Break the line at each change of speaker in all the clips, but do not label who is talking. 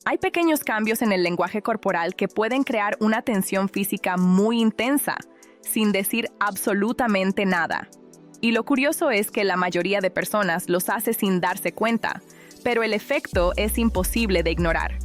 Hay pequeños cambios en el lenguaje corporal que pueden crear una tensión física muy intensa, sin decir absolutamente nada. Y lo curioso es que la mayoría de personas los hace sin darse cuenta, pero el efecto es imposible de ignorar.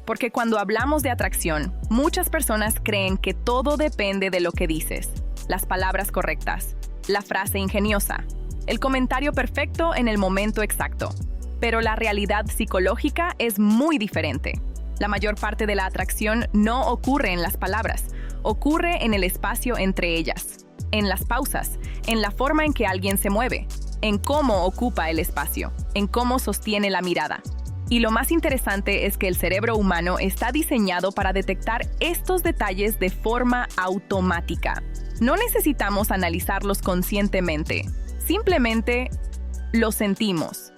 Porque cuando hablamos de atracción, muchas personas creen que todo depende de lo que dices, las palabras correctas, la frase ingeniosa, el comentario perfecto en el momento exacto. Pero la realidad psicológica es muy diferente. La mayor parte de la atracción no ocurre en las palabras, ocurre en el espacio entre ellas, en las pausas, en la forma en que alguien se mueve, en cómo ocupa el espacio, en cómo sostiene la mirada. Y lo más interesante es que el cerebro humano está diseñado para detectar estos detalles de forma automática. No necesitamos analizarlos conscientemente, simplemente los sentimos.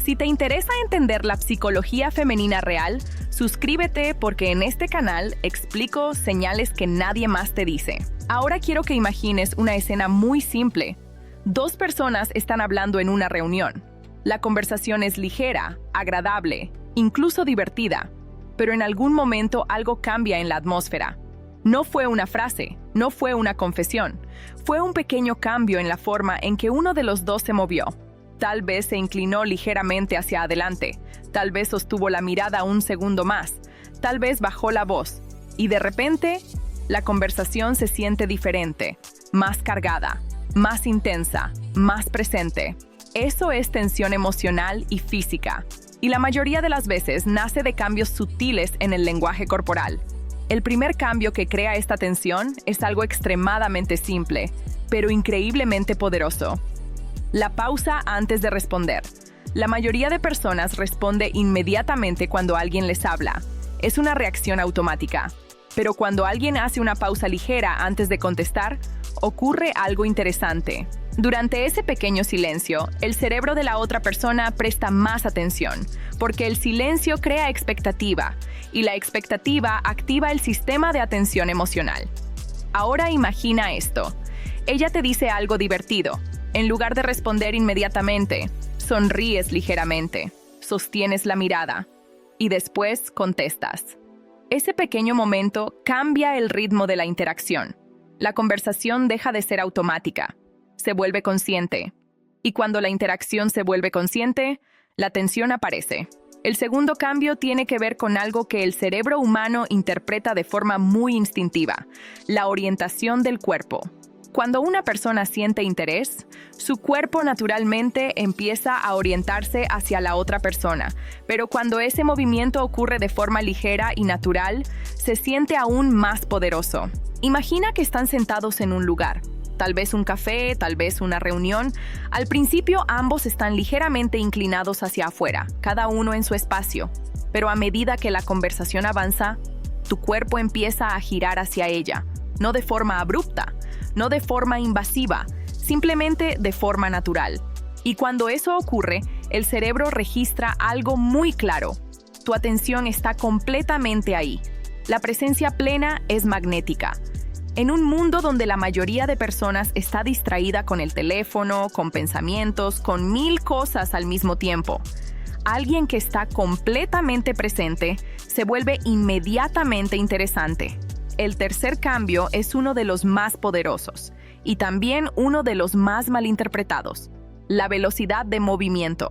Si te interesa entender la psicología femenina real, suscríbete porque en este canal explico señales que nadie más te dice. Ahora quiero que imagines una escena muy simple. Dos personas están hablando en una reunión. La conversación es ligera, agradable, incluso divertida, pero en algún momento algo cambia en la atmósfera. No fue una frase, no fue una confesión, fue un pequeño cambio en la forma en que uno de los dos se movió. Tal vez se inclinó ligeramente hacia adelante, tal vez sostuvo la mirada un segundo más, tal vez bajó la voz, y de repente, la conversación se siente diferente, más cargada, más intensa, más presente. Eso es tensión emocional y física, y la mayoría de las veces nace de cambios sutiles en el lenguaje corporal. El primer cambio que crea esta tensión es algo extremadamente simple, pero increíblemente poderoso. La pausa antes de responder. La mayoría de personas responde inmediatamente cuando alguien les habla. Es una reacción automática. Pero cuando alguien hace una pausa ligera antes de contestar, ocurre algo interesante. Durante ese pequeño silencio, el cerebro de la otra persona presta más atención, porque el silencio crea expectativa, y la expectativa activa el sistema de atención emocional. Ahora imagina esto. Ella te dice algo divertido. En lugar de responder inmediatamente, sonríes ligeramente, sostienes la mirada y después contestas. Ese pequeño momento cambia el ritmo de la interacción. La conversación deja de ser automática, se vuelve consciente. Y cuando la interacción se vuelve consciente, la tensión aparece. El segundo cambio tiene que ver con algo que el cerebro humano interpreta de forma muy instintiva: la orientación del cuerpo. Cuando una persona siente interés, su cuerpo naturalmente empieza a orientarse hacia la otra persona, pero cuando ese movimiento ocurre de forma ligera y natural, se siente aún más poderoso. Imagina que están sentados en un lugar, tal vez un café, tal vez una reunión. Al principio ambos están ligeramente inclinados hacia afuera, cada uno en su espacio, pero a medida que la conversación avanza, tu cuerpo empieza a girar hacia ella, no de forma abrupta, no de forma invasiva, simplemente de forma natural. Y cuando eso ocurre, el cerebro registra algo muy claro. Tu atención está completamente ahí. La presencia plena es magnética. En un mundo donde la mayoría de personas está distraída con el teléfono, con pensamientos, con 1000 cosas al mismo tiempo, alguien que está completamente presente se vuelve inmediatamente interesante. El tercer cambio es uno de los más poderosos y también uno de los más malinterpretados: la velocidad de movimiento.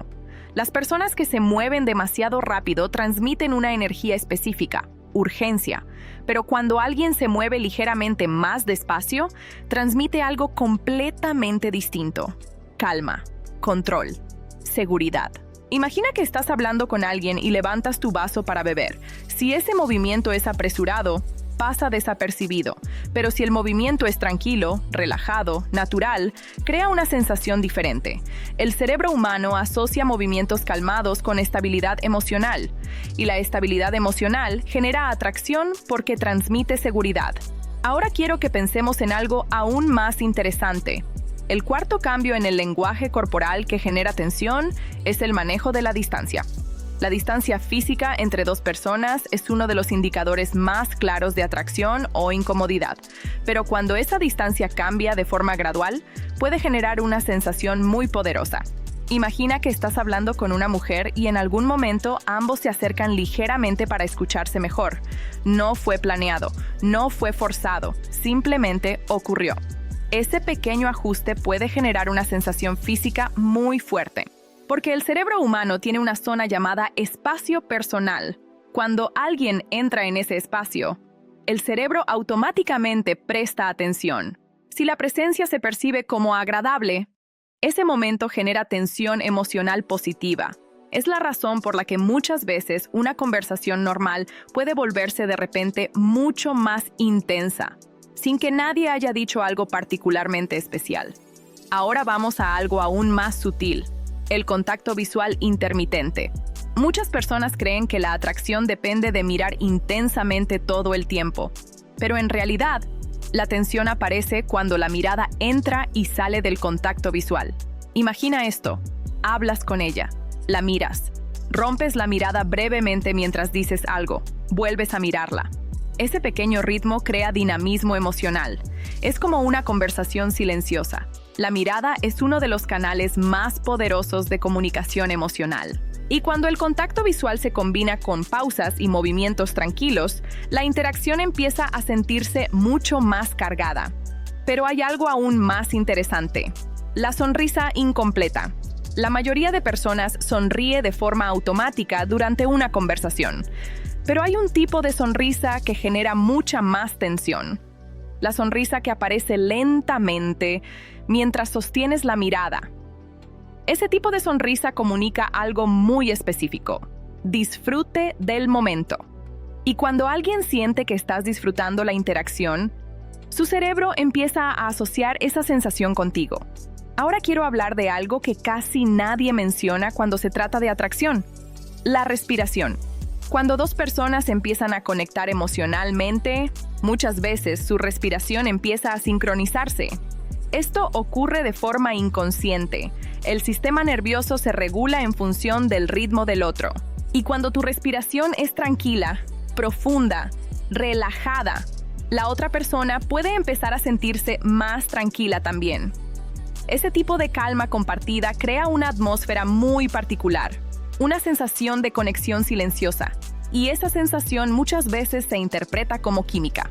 Las personas que se mueven demasiado rápido transmiten una energía específica, urgencia, pero cuando alguien se mueve ligeramente más despacio, transmite algo completamente distinto: calma, control, seguridad. Imagina que estás hablando con alguien y levantas tu vaso para beber. Si ese movimiento es apresurado, pasa desapercibido, pero si el movimiento es tranquilo, relajado, natural, crea una sensación diferente. El cerebro humano asocia movimientos calmados con estabilidad emocional, y la estabilidad emocional genera atracción porque transmite seguridad. Ahora quiero que pensemos en algo aún más interesante. El cuarto cambio en el lenguaje corporal que genera tensión es el manejo de la distancia. La distancia física entre dos personas es uno de los indicadores más claros de atracción o incomodidad, pero cuando esa distancia cambia de forma gradual, puede generar una sensación muy poderosa. Imagina que estás hablando con una mujer y en algún momento ambos se acercan ligeramente para escucharse mejor. No fue planeado, no fue forzado, simplemente ocurrió. Ese pequeño ajuste puede generar una sensación física muy fuerte, porque el cerebro humano tiene una zona llamada espacio personal. Cuando alguien entra en ese espacio, el cerebro automáticamente presta atención. Si la presencia se percibe como agradable, ese momento genera tensión emocional positiva. Es la razón por la que muchas veces una conversación normal puede volverse de repente mucho más intensa, sin que nadie haya dicho algo particularmente especial. Ahora vamos a algo aún más sutil, el contacto visual intermitente. Muchas personas creen que la atracción depende de mirar intensamente todo el tiempo, pero en realidad, la tensión aparece cuando la mirada entra y sale del contacto visual. Imagina esto: hablas con ella, la miras, rompes la mirada brevemente mientras dices algo, vuelves a mirarla. Ese pequeño ritmo crea dinamismo emocional. Es como una conversación silenciosa. La mirada es uno de los canales más poderosos de comunicación emocional. Y cuando el contacto visual se combina con pausas y movimientos tranquilos, la interacción empieza a sentirse mucho más cargada. Pero hay algo aún más interesante: la sonrisa incompleta. La mayoría de personas sonríe de forma automática durante una conversación, pero hay un tipo de sonrisa que genera mucha más tensión. La sonrisa que aparece lentamente mientras sostienes la mirada. Ese tipo de sonrisa comunica algo muy específico: disfrute del momento. Y cuando alguien siente que estás disfrutando la interacción, su cerebro empieza a asociar esa sensación contigo. Ahora quiero hablar de algo que casi nadie menciona cuando se trata de atracción: la respiración. Cuando dos personas empiezan a conectar emocionalmente, muchas veces su respiración empieza a sincronizarse. Esto ocurre de forma inconsciente. El sistema nervioso se regula en función del ritmo del otro. Y cuando tu respiración es tranquila, profunda, relajada, la otra persona puede empezar a sentirse más tranquila también. Ese tipo de calma compartida crea una atmósfera muy particular, una sensación de conexión silenciosa, y esa sensación muchas veces se interpreta como química.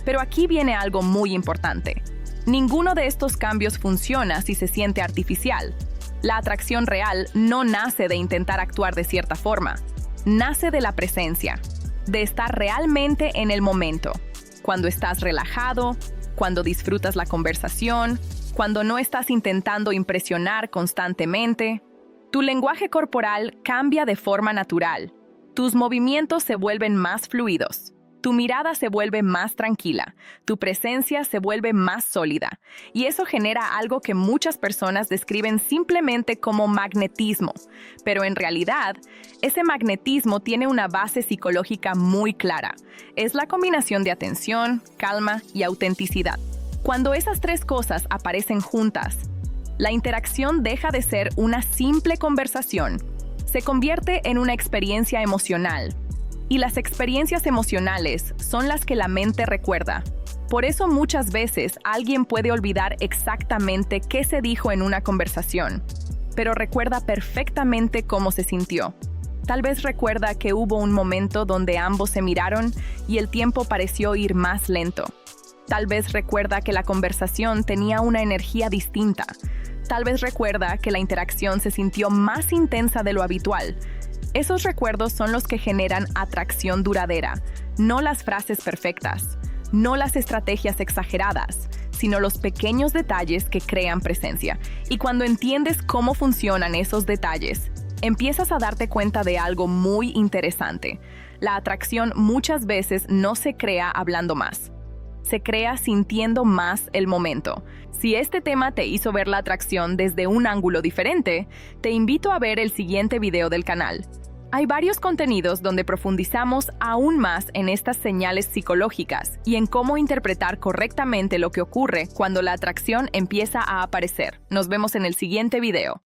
Pero aquí viene algo muy importante: ninguno de estos cambios funciona si se siente artificial. La atracción real no nace de intentar actuar de cierta forma, nace de la presencia, de estar realmente en el momento, cuando estás relajado, cuando disfrutas la conversación, cuando no estás intentando impresionar constantemente. Tu lenguaje corporal cambia de forma natural, tus movimientos se vuelven más fluidos. Tu mirada se vuelve más tranquila, tu presencia se vuelve más sólida, y eso genera algo que muchas personas describen simplemente como magnetismo, pero en realidad, ese magnetismo tiene una base psicológica muy clara. Es la combinación de atención, calma y autenticidad. Cuando esas tres cosas aparecen juntas, la interacción deja de ser una simple conversación, se convierte en una experiencia emocional. Y las experiencias emocionales son las que la mente recuerda. Por eso muchas veces alguien puede olvidar exactamente qué se dijo en una conversación, pero recuerda perfectamente cómo se sintió. Tal vez recuerda que hubo un momento donde ambos se miraron y el tiempo pareció ir más lento. Tal vez recuerda que la conversación tenía una energía distinta. Tal vez recuerda que la interacción se sintió más intensa de lo habitual. Esos recuerdos son los que generan atracción duradera, no las frases perfectas, no las estrategias exageradas, sino los pequeños detalles que crean presencia. Y cuando entiendes cómo funcionan esos detalles, empiezas a darte cuenta de algo muy interesante. La atracción muchas veces no se crea hablando más, se crea sintiendo más el momento. Si este tema te hizo ver la atracción desde un ángulo diferente, te invito a ver el siguiente video del canal. Hay varios contenidos donde profundizamos aún más en estas señales psicológicas y en cómo interpretar correctamente lo que ocurre cuando la atracción empieza a aparecer. Nos vemos en el siguiente video.